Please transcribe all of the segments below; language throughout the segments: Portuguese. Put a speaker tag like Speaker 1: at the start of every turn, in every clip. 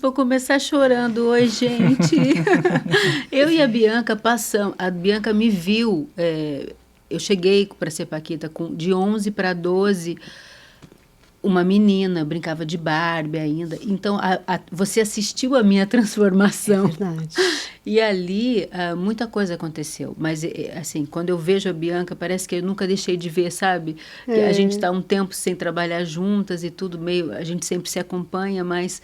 Speaker 1: Vou começar chorando. Oi, gente. Eu e a Bianca passamos. A Bianca me viu. Eu cheguei para ser Paquita de 11 para 12. Uma menina, brincava de Barbie ainda. Então, você assistiu a minha transformação.
Speaker 2: É verdade.
Speaker 1: E ali, muita coisa aconteceu. Mas, assim, quando eu vejo a Bianca, parece que eu nunca deixei de ver, sabe? Que a gente está um tempo sem trabalhar juntas e tudo meio... A gente sempre se acompanha, mas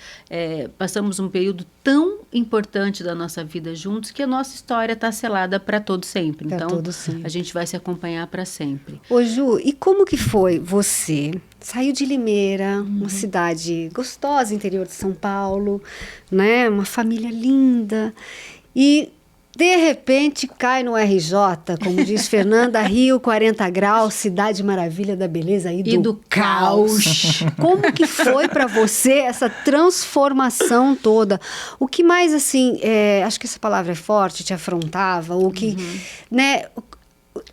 Speaker 1: passamos um período tão importante da nossa vida juntos que a nossa história está selada para todo sempre. Então, a gente vai se acompanhar para sempre.
Speaker 2: Ô, Ju, e como que foi você... Saiu de Limeira, uma cidade gostosa, interior de São Paulo, né? Uma família linda. E, de repente, cai no RJ, como diz Fernanda, Rio 40 graus, cidade maravilha da beleza e do caos. Como que foi para você essa transformação toda? O que mais, assim, acho que essa palavra é forte, te afrontava? O que, né?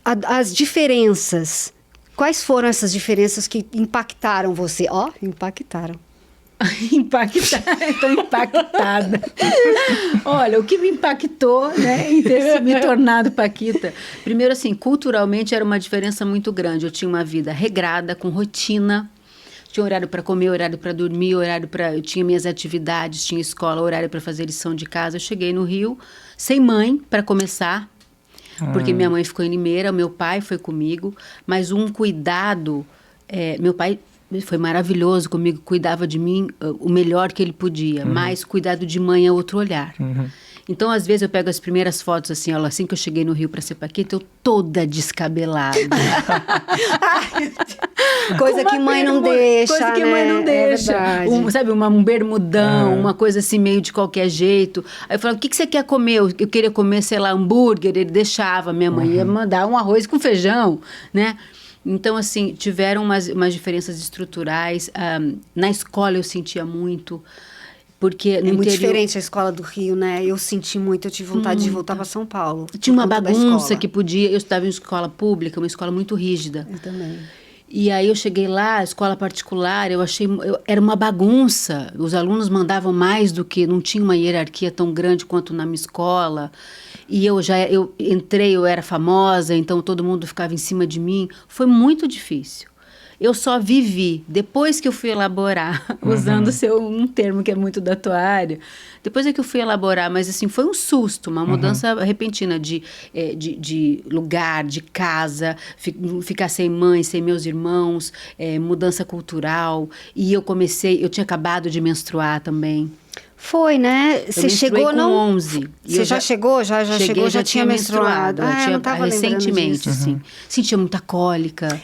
Speaker 2: As diferenças... Quais foram essas diferenças que impactaram você? Impactaram.
Speaker 1: Estou impactada. Olha, o que me impactou, né, em ter me tornado Paquita. Primeiro, assim, culturalmente era uma diferença muito grande. Eu tinha uma vida regrada, com rotina. Tinha horário para comer, horário para dormir, eu tinha minhas atividades, tinha escola, horário para fazer lição de casa. Eu cheguei no Rio sem mãe, para começar. Porque minha mãe ficou em Limeira, meu pai foi comigo, mas um cuidado... meu pai foi maravilhoso comigo, cuidava de mim o melhor que ele podia, mas cuidado de mãe é outro olhar. Então, às vezes, eu pego as primeiras fotos, assim que eu cheguei no Rio para ser Paquita, eu toda descabelada.
Speaker 2: Coisa que mãe não deixa,
Speaker 1: Coisa que
Speaker 2: né?
Speaker 1: mãe não deixa. Sabe, um bermudão, uma coisa assim meio de qualquer jeito. Aí eu falava, o que você quer comer? Eu queria comer, sei lá, hambúrguer. Ele deixava, minha mãe ia mandar um arroz com feijão, né? Então, assim, tiveram umas diferenças estruturais. Na escola eu sentia muito... Porque no
Speaker 2: muito
Speaker 1: interior...
Speaker 2: diferente a escola do Rio, né? Eu senti muito, eu tive vontade de voltar para São Paulo.
Speaker 1: Tinha uma bagunça que podia... Eu estudava em escola pública, uma escola muito rígida.
Speaker 2: Eu também.
Speaker 1: E aí eu cheguei lá, escola particular, era uma bagunça. Os alunos mandavam mais do que... Não tinha uma hierarquia tão grande quanto na minha escola. E eu entrei, eu era famosa, então todo mundo ficava em cima de mim. Foi muito difícil. Eu só vivi, depois que eu fui elaborar, usando um termo que é muito da tua área, depois é que eu fui elaborar, mas assim, foi um susto, uma mudança repentina de lugar, de casa, ficar sem mãe, sem meus irmãos, mudança cultural, e eu tinha acabado de menstruar também.
Speaker 2: Foi, né? Você chegou
Speaker 1: com 11.
Speaker 2: Você já chegou? Já
Speaker 1: cheguei,
Speaker 2: chegou? Já tinha menstruado?
Speaker 1: Eu
Speaker 2: não estava
Speaker 1: recentemente, assim. Sentia muita cólica.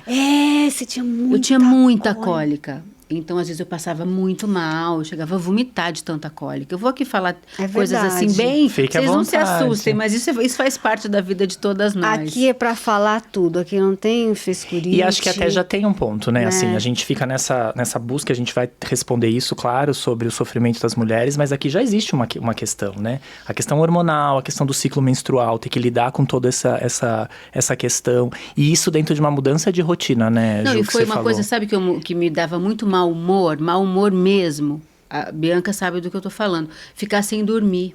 Speaker 2: Você tinha muita
Speaker 1: Eu tinha muita cólica. Então, às vezes, eu passava muito mal, eu chegava a vomitar de tanta cólica. Eu vou aqui falar coisas assim bem...
Speaker 3: Fique
Speaker 1: vocês não se
Speaker 3: vontade.
Speaker 1: assustem, mas isso faz parte da vida de todas nós.
Speaker 2: Aqui é para falar tudo, aqui não tem frescurite.
Speaker 3: E acho que até já tem um ponto, né? Assim, a gente fica nessa busca, a gente vai responder isso, claro, sobre o sofrimento das mulheres, mas aqui já existe uma questão, né? A questão hormonal, a questão do ciclo menstrual, ter que lidar com toda essa questão. E isso dentro de uma mudança de rotina, né,
Speaker 1: Não,
Speaker 3: Ju,
Speaker 1: e foi uma coisa, sabe, que me dava muito mal humor mesmo. A Bianca sabe do que eu tô falando. Ficar sem dormir.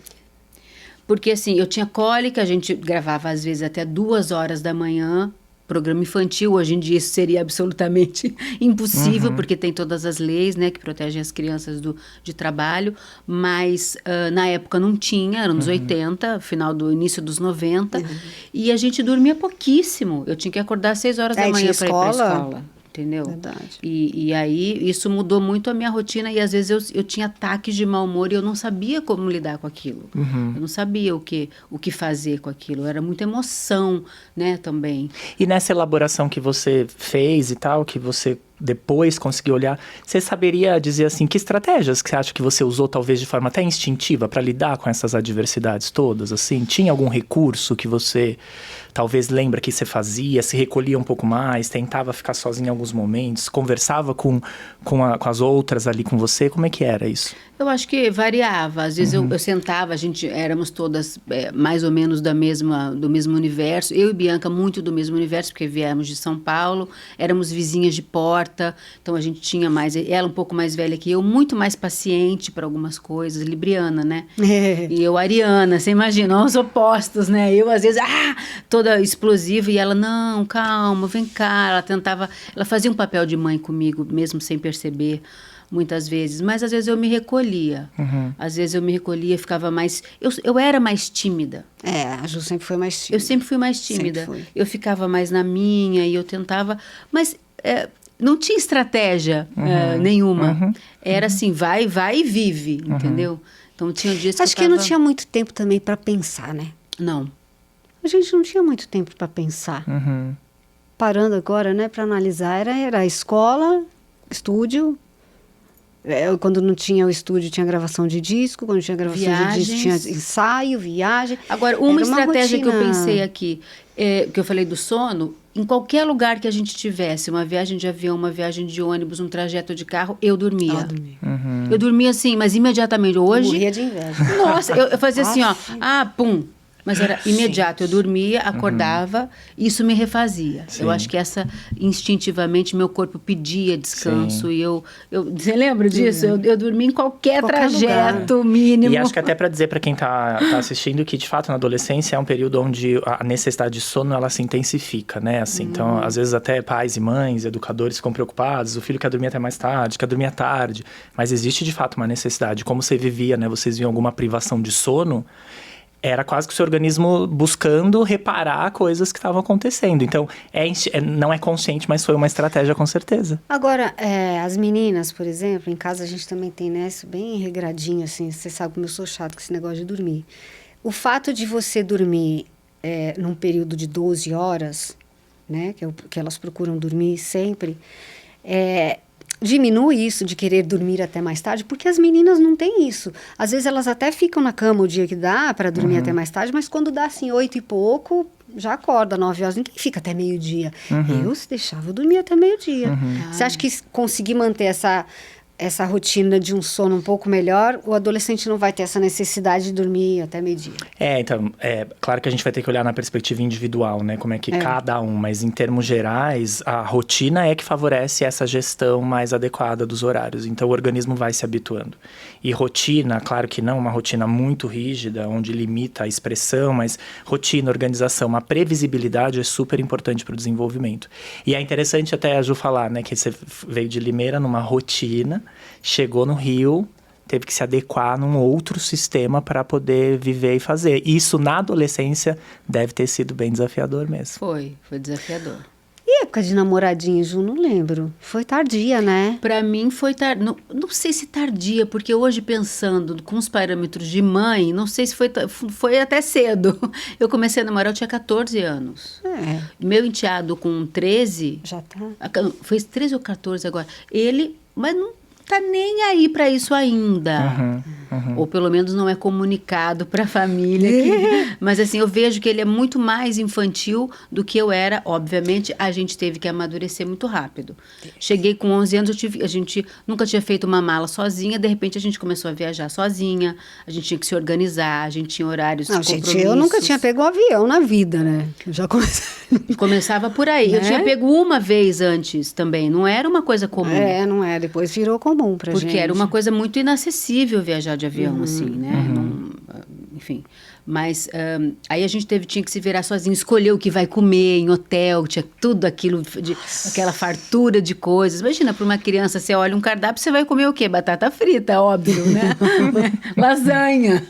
Speaker 1: Porque, assim, eu tinha cólica, a gente gravava, às vezes, até 2 horas da manhã, programa infantil. Hoje em dia isso seria absolutamente impossível, porque tem todas as leis, né, que protegem as crianças de trabalho, mas na época não tinha, era nos 80, início dos 90, e a gente dormia pouquíssimo. Eu tinha que acordar às 6 horas da manhã para ir para a escola. Entendeu?
Speaker 2: Verdade.
Speaker 1: E aí, isso mudou muito a minha rotina. E, às vezes, eu tinha ataques de mau humor e eu não sabia como lidar com aquilo. Eu não sabia o que fazer com aquilo. Era muita emoção, né, também.
Speaker 3: E nessa elaboração que você fez e tal, que você depois conseguiu olhar, você saberia dizer assim, que estratégias que você acha que você usou talvez de forma até instintiva para lidar com essas adversidades todas, assim? Tinha algum recurso que você talvez lembra que você fazia, se recolhia um pouco mais, tentava ficar sozinha em alguns momentos, conversava com as outras ali com você? Como é que era isso?
Speaker 1: Eu acho que variava. Às vezes eu sentava, éramos todas mais ou menos do mesmo universo. Eu e Bianca, muito do mesmo universo, porque viemos de São Paulo, éramos vizinhas de porta, então a gente tinha mais. Ela um pouco mais velha que eu, muito mais paciente para algumas coisas, libriana, né? E eu, ariana, você imagina, os opostos, né? Eu, às vezes, toda explosiva, e ela, não, calma, vem cá. Ela fazia um papel de mãe comigo, mesmo sem perceber. Muitas vezes, mas às vezes eu me recolhia. Às vezes eu me recolhia, ficava mais... Eu era mais tímida.
Speaker 2: A Ju sempre foi mais tímida.
Speaker 1: Eu sempre fui mais tímida. Eu ficava mais na minha e eu tentava... Mas não tinha estratégia nenhuma. Era assim, vai e vive, entendeu? Então tinha dias que
Speaker 2: Acho que não tinha muito tempo também para pensar, né?
Speaker 1: Não.
Speaker 2: A gente não tinha muito tempo para pensar. Parando agora, né, para analisar, era a escola, estúdio... Quando não tinha o estúdio, tinha gravação de disco. Quando tinha gravação de disco, tinha ensaio, viagem.
Speaker 1: Agora, uma estratégia que eu pensei aqui, que eu falei do sono, em qualquer lugar que a gente tivesse, uma viagem de avião, uma viagem de ônibus, um trajeto de carro, eu dormia. Eu dormia assim, mas imediatamente. Hoje...
Speaker 2: Eu morria de inveja.
Speaker 1: Nossa, eu fazia assim, ó. Pum. Mas era imediato, eu dormia, acordava, isso me refazia.
Speaker 3: Sim.
Speaker 1: Eu acho que instintivamente, meu corpo pedia descanso. Sim. E você lembra disso? Eu dormia em qualquer trajeto mínimo.
Speaker 3: E acho que até para dizer para quem tá assistindo que, de fato, na adolescência é um período onde a necessidade de sono, ela se intensifica, né? Assim, então, às vezes até pais e mães, educadores ficam preocupados, o filho quer dormir até mais tarde, quer dormir à tarde. Mas existe, de fato, uma necessidade. Como você vivia, né? Vocês viam alguma privação de sono... Era quase que o seu organismo buscando reparar coisas que estavam acontecendo. Então, não é consciente, mas foi uma estratégia com certeza.
Speaker 2: Agora, as meninas, por exemplo, em casa a gente também tem, né, isso bem regradinho, assim. Você sabe como eu sou chato com esse negócio de dormir. O fato de você dormir num período de 12 horas, né, que elas procuram dormir sempre, diminui isso de querer dormir até mais tarde, porque as meninas não têm isso. Às vezes elas até ficam na cama o dia que dá para dormir até mais tarde, mas quando dá assim 8 e pouco, já acorda 9 horas. Ninguém fica até meio-dia. Eu, se deixava, eu dormia até meio-dia. Você acha que conseguir manter essa rotina de um sono um pouco melhor, o adolescente não vai ter essa necessidade de dormir até meio-dia?
Speaker 3: Então, claro que a gente vai ter que olhar na perspectiva individual, né? Como é que cada um, mas em termos gerais, a rotina é que favorece essa gestão mais adequada dos horários. Então, o organismo vai se habituando. E rotina, claro que não uma rotina muito rígida, onde limita a expressão, mas rotina, organização, uma previsibilidade é super importante para o desenvolvimento. E é interessante até a Ju falar, né? Que você veio de Limeira numa rotina, chegou no Rio, teve que se adequar num outro sistema para poder viver e fazer. Isso, na adolescência, deve ter sido bem desafiador mesmo.
Speaker 1: Foi desafiador.
Speaker 2: E época de namoradinho, Ju? Não lembro. Foi tardia, né?
Speaker 1: Para mim foi tardia. Não sei se tardia, porque hoje, pensando com os parâmetros de mãe, não sei se foi até cedo. Eu comecei a namorar, eu tinha 14 anos. Meu enteado com 13...
Speaker 2: Já tá.
Speaker 1: Foi 13 ou 14 agora. Mas não tá nem aí para isso ainda. Ou pelo menos não é comunicado para a família. Mas assim, eu vejo que ele é muito mais infantil do que eu era. Obviamente, a gente teve que amadurecer muito rápido. Cheguei com 11 anos, a gente nunca tinha feito uma mala sozinha. De repente, a gente começou a viajar sozinha. A gente tinha que se organizar, a gente tinha horários, compromissos.
Speaker 2: Gente, eu nunca tinha pego um avião na vida, né? Eu já
Speaker 1: começava por aí. Né? Eu tinha pego uma vez antes também. Não era uma coisa comum.
Speaker 2: Não é. Depois virou comum pra gente.
Speaker 1: Porque era uma coisa muito inacessível viajar de avião, assim, né? Enfim. Mas aí a gente tinha que se virar sozinho, escolher o que vai comer em hotel, tinha tudo aquilo, aquela fartura de coisas. Imagina, para uma criança, você olha um cardápio, você vai comer o quê? Batata frita, óbvio, né? Lasanha.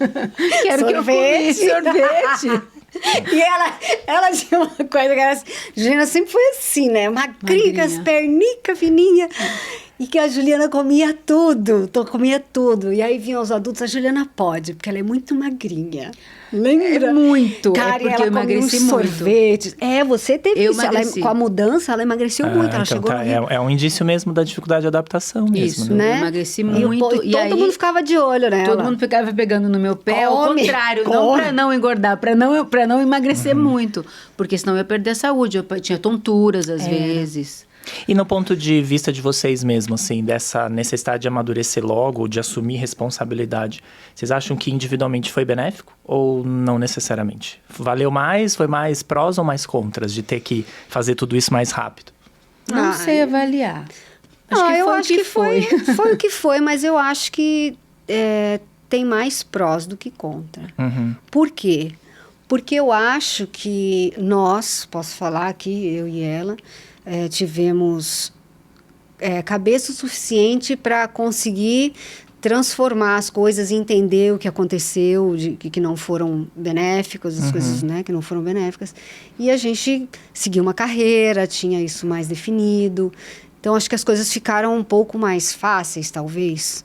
Speaker 1: Quero
Speaker 2: sorvete.
Speaker 1: Que eu sorvete.
Speaker 2: E ela tinha uma coisa que era... Juliana sempre foi assim, né? Magrinha, as pernicas fininhas. E que a Juliana comia tudo. Comia tudo. E aí vinham os adultos, a Juliana pode, porque ela é muito magrinha. Lembra?
Speaker 1: Muito.
Speaker 2: Cara,
Speaker 1: porque
Speaker 2: ela
Speaker 1: eu emagreci
Speaker 2: muito.
Speaker 1: Sorvetes.
Speaker 2: Você teve
Speaker 1: eu
Speaker 2: isso. Com a mudança, ela emagreceu muito. Ela
Speaker 3: então
Speaker 2: chegou no Rio.
Speaker 3: É um indício mesmo da dificuldade de adaptação mesmo.
Speaker 1: Isso,
Speaker 3: né?
Speaker 1: Eu emagreci muito.
Speaker 2: E todo mundo ficava de olho nela.
Speaker 1: Todo mundo ficava pegando no meu pé. Ao contrário, não para não engordar, para não emagrecer muito. Porque senão eu ia perder a saúde. Eu tinha tonturas às vezes.
Speaker 3: E no ponto de vista de vocês mesmos, assim, dessa necessidade de amadurecer logo, de assumir responsabilidade, vocês acham que individualmente foi benéfico ou não necessariamente? Valeu mais, foi mais prós ou mais contras de ter que fazer tudo isso mais rápido?
Speaker 1: Não sei avaliar.
Speaker 2: Eu acho que foi o que foi, mas eu acho que tem mais prós do que contra. Por quê? Porque eu acho que nós, posso falar aqui, eu e ela, tivemos cabeça o suficiente para conseguir transformar as coisas e entender o que aconteceu, que não foram benéficas, as coisas, né, que não foram benéficas. E a gente seguiu uma carreira, tinha isso mais definido. Então, acho que as coisas ficaram um pouco mais fáceis, talvez.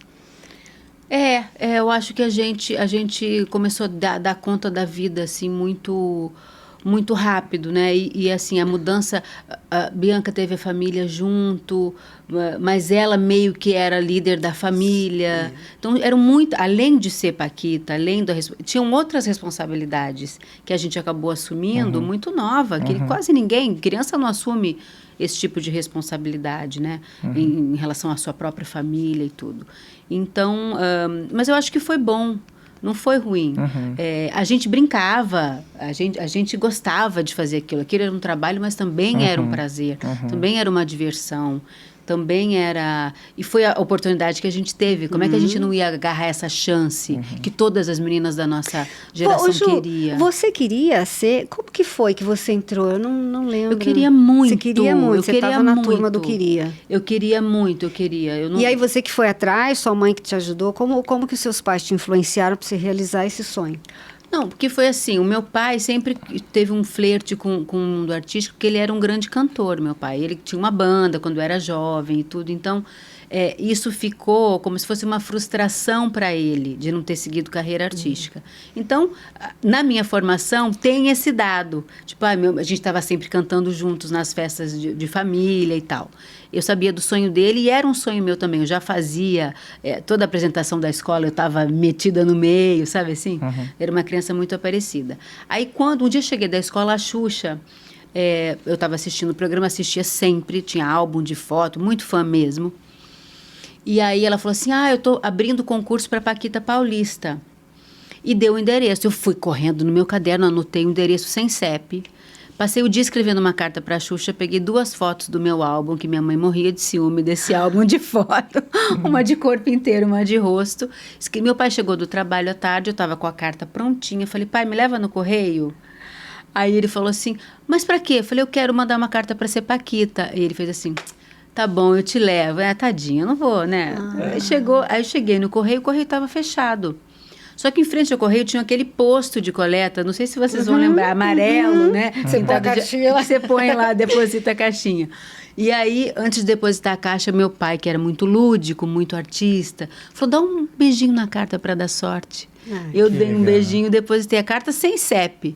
Speaker 1: Eu acho que a gente começou a dar conta da vida, assim, muito rápido, né? E assim, a mudança, a Bianca teve a família junto, mas ela meio que era líder da família. Então, eram muito, além de ser Paquita, tinham outras responsabilidades que a gente acabou assumindo muito nova, que quase ninguém, criança não assume esse tipo de responsabilidade, né? Em relação à sua própria família e tudo. Então, mas eu acho que foi bom. Não foi ruim. A gente brincava, a gente gostava de fazer aquilo. Aquilo era um trabalho, mas também era um prazer. Também era uma diversão. Também era... E foi a oportunidade que a gente teve. Como é que a gente não ia agarrar essa chance que todas as meninas da nossa geração queriam?
Speaker 2: Você queria ser... Como que foi que você entrou? Eu não lembro.
Speaker 1: Eu queria muito.
Speaker 2: Você queria muito. Você estava na turma do queria.
Speaker 1: Eu queria muito, eu queria.
Speaker 2: E aí você que foi atrás, sua mãe que te ajudou, como que os seus pais te influenciaram para você realizar esse sonho?
Speaker 1: Não, porque foi assim, o meu pai sempre teve um flerte com o mundo artístico, porque ele era um grande cantor, meu pai. Ele tinha uma banda quando era jovem e tudo, então isso ficou como se fosse uma frustração para ele, de não ter seguido carreira artística. Então, na minha formação, tem esse dado. Tipo, a gente estava sempre cantando juntos nas festas de família e tal. Eu sabia do sonho dele e era um sonho meu também. Eu já fazia toda a apresentação da escola, eu estava metida no meio, sabe assim? Era uma criança muito aparecida. Aí, quando um dia eu cheguei da escola, a Xuxa, eu estava assistindo o programa, assistia sempre, tinha álbum de foto, muito fã mesmo. E aí ela falou assim, eu estou abrindo concurso para Paquita Paulista. E deu o endereço. Eu fui correndo no meu caderno, anotei o endereço sem CEP. Passei o dia escrevendo uma carta para a Xuxa, peguei 2 fotos do meu álbum, que minha mãe morria de ciúme desse álbum de foto. Uma de corpo inteiro, uma de rosto. Meu pai chegou do trabalho à tarde, eu estava com a carta prontinha. Falei, pai, me leva no correio? Aí ele falou assim, mas para quê? Eu falei, eu quero mandar uma carta para ser Paquita. E ele fez assim, tá bom, eu te levo. Tadinha, eu não vou, né? Aí eu cheguei no correio, o correio estava fechado. Só que em frente ao correio tinha aquele posto de coleta, não sei se vocês vão lembrar, amarelo, né?
Speaker 2: Você põe a caixinha lá.
Speaker 1: Você põe lá, deposita a caixinha. E aí, antes de depositar a caixa, meu pai, que era muito lúdico, muito artista, falou, dá um beijinho na carta para dar sorte. Eu dei um beijinho, depositei a carta sem CEP.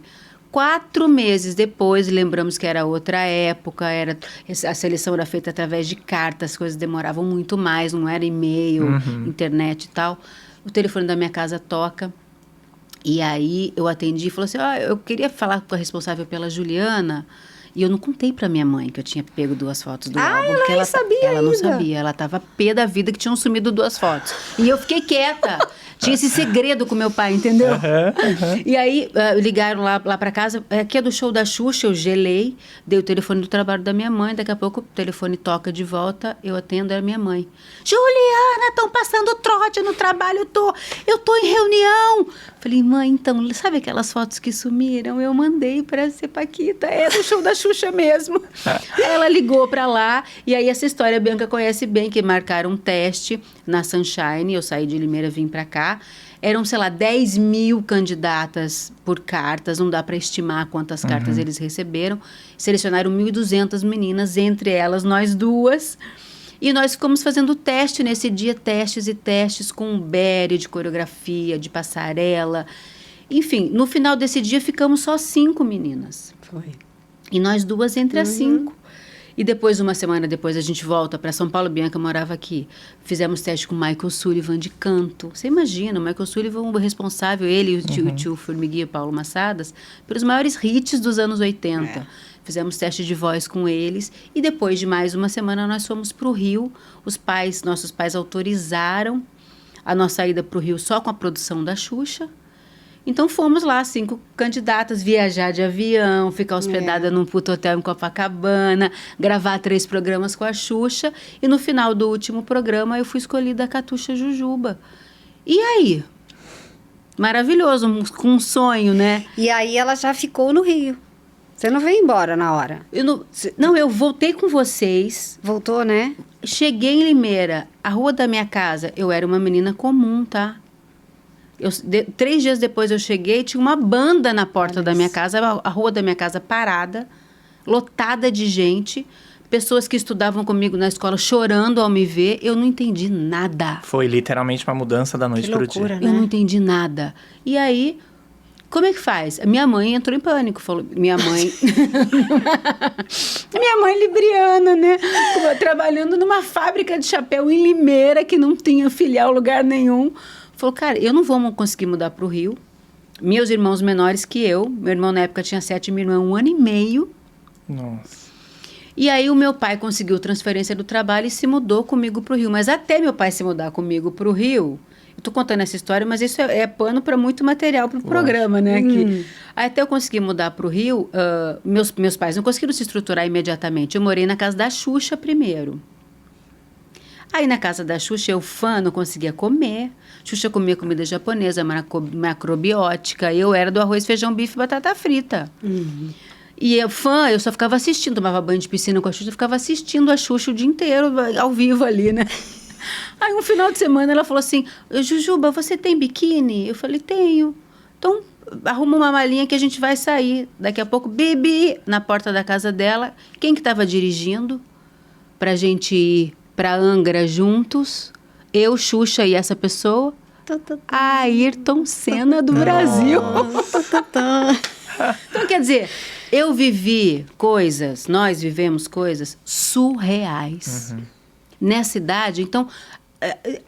Speaker 1: 4 meses depois, lembramos que era outra época, a seleção era feita através de cartas, as coisas demoravam muito mais, não era e-mail, internet e tal. O telefone da minha casa toca, e aí eu atendi e falou assim, eu queria falar com a responsável pela Juliana, e eu não contei pra minha mãe que eu tinha pego 2 fotos do álbum.
Speaker 2: Ela nem sabia
Speaker 1: Ela não
Speaker 2: ainda.
Speaker 1: sabia, ela tava pé da vida que tinham sumido 2 fotos. E eu fiquei quieta, tinha esse segredo com meu pai, entendeu? E aí ligaram lá pra casa, aqui é do show da Xuxa, eu gelei, dei o telefone do trabalho da minha mãe, daqui a pouco o telefone toca de volta, eu atendo, era minha mãe. Juliana, estão passando trote no trabalho, eu tô em reunião. Falei, mãe, então, sabe aquelas fotos que sumiram? Eu mandei pra ser Paquita, é do show da Xuxa mesmo. Ela ligou pra lá, e aí essa história a Bianca conhece bem, que marcaram um teste na Sunshine, eu saí de Limeira, vim pra cá. Eram, sei lá, 10 mil candidatas por cartas, não dá para estimar quantas cartas eles receberam. Selecionaram 1.200 meninas, entre elas nós 2. E nós ficamos fazendo teste nesse dia, testes e testes com Berry de coreografia, de passarela. Enfim, no final desse dia ficamos só 5 meninas.
Speaker 2: Foi.
Speaker 1: E nós 2 entre as 5. E depois, uma semana depois, a gente volta para São Paulo. Bianca morava aqui. Fizemos teste com o Michael Sullivan de canto. Você imagina, o Michael Sullivan, o responsável, ele e o tio Formiguinha, Paulo Massadas, pelos maiores hits dos anos 80. fizemos teste de voz com eles. E depois de mais uma semana, nós fomos para o Rio. Nossos pais autorizaram a nossa ida para o Rio só com a produção da Xuxa. Então fomos lá, 5 candidatas, viajar de avião, ficar hospedada num puto hotel em Copacabana, gravar 3 programas com a Xuxa. E no final do último programa eu fui escolhida a Catuxa Jujuba. E aí? Maravilhoso, com um sonho, né?
Speaker 2: E aí ela já ficou no Rio. Você não veio embora na hora?
Speaker 1: Eu voltei com vocês.
Speaker 2: Voltou, né?
Speaker 1: Cheguei em Limeira, a rua da minha casa, eu era uma menina comum, tá? 3 dias depois eu cheguei, tinha uma banda na porta da minha casa, a rua da minha casa parada, lotada de gente, pessoas que estudavam comigo na escola chorando ao me ver, eu não entendi nada.
Speaker 3: Foi literalmente uma mudança da noite pro dia.
Speaker 2: Né?
Speaker 1: Eu não entendi nada. E aí, como é que faz? Minha mãe entrou em pânico, falou, minha mãe libriana, né? Trabalhando numa fábrica de chapéu em Limeira, que não tinha filial lugar nenhum. Falou, cara, eu não vou conseguir mudar para o Rio. Meus irmãos menores que eu. Meu irmão na época tinha 7, minha irmã 1 ano e meio.
Speaker 3: Nossa.
Speaker 1: E aí o meu pai conseguiu transferência do trabalho e se mudou comigo para o Rio. Mas até meu pai se mudar comigo para o Rio... Eu tô contando essa história, mas isso é pano para muito material para o programa, né? Aí até eu conseguir mudar para o Rio, meus pais não conseguiram se estruturar imediatamente. Eu morei na casa da Xuxa primeiro. Aí na casa da Xuxa, eu fã, não conseguia comer. Xuxa comia comida japonesa, macrobiótica. Eu era do arroz, feijão, bife e batata frita. E eu só ficava assistindo. Tomava banho de piscina com a Xuxa, eu ficava assistindo a Xuxa o dia inteiro, ao vivo ali, né? Aí um final de semana ela falou assim, Jujuba, você tem biquíni? Eu falei, tenho. Então arruma uma malinha que a gente vai sair. Daqui a pouco, Bibi, na porta da casa dela. Quem que estava dirigindo pra gente ir pra Angra juntos? Eu, Xuxa e essa pessoa? Ayrton Senna do Brasil. Então, quer dizer, nós vivemos coisas surreais. Nessa idade, então,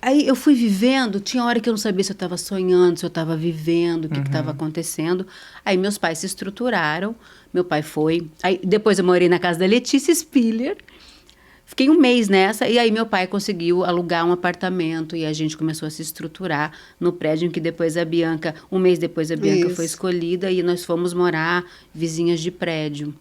Speaker 1: aí eu fui vivendo, tinha hora que eu não sabia se eu estava sonhando, se eu estava vivendo, o que estava acontecendo. Aí meus pais se estruturaram, meu pai foi. Aí depois eu morei na casa da Letícia Spiller, fiquei 1 mês nessa, e aí meu pai conseguiu alugar um apartamento e a gente começou a se estruturar no prédio em que depois 1 mês depois a Bianca foi escolhida e nós fomos morar vizinhas de prédio.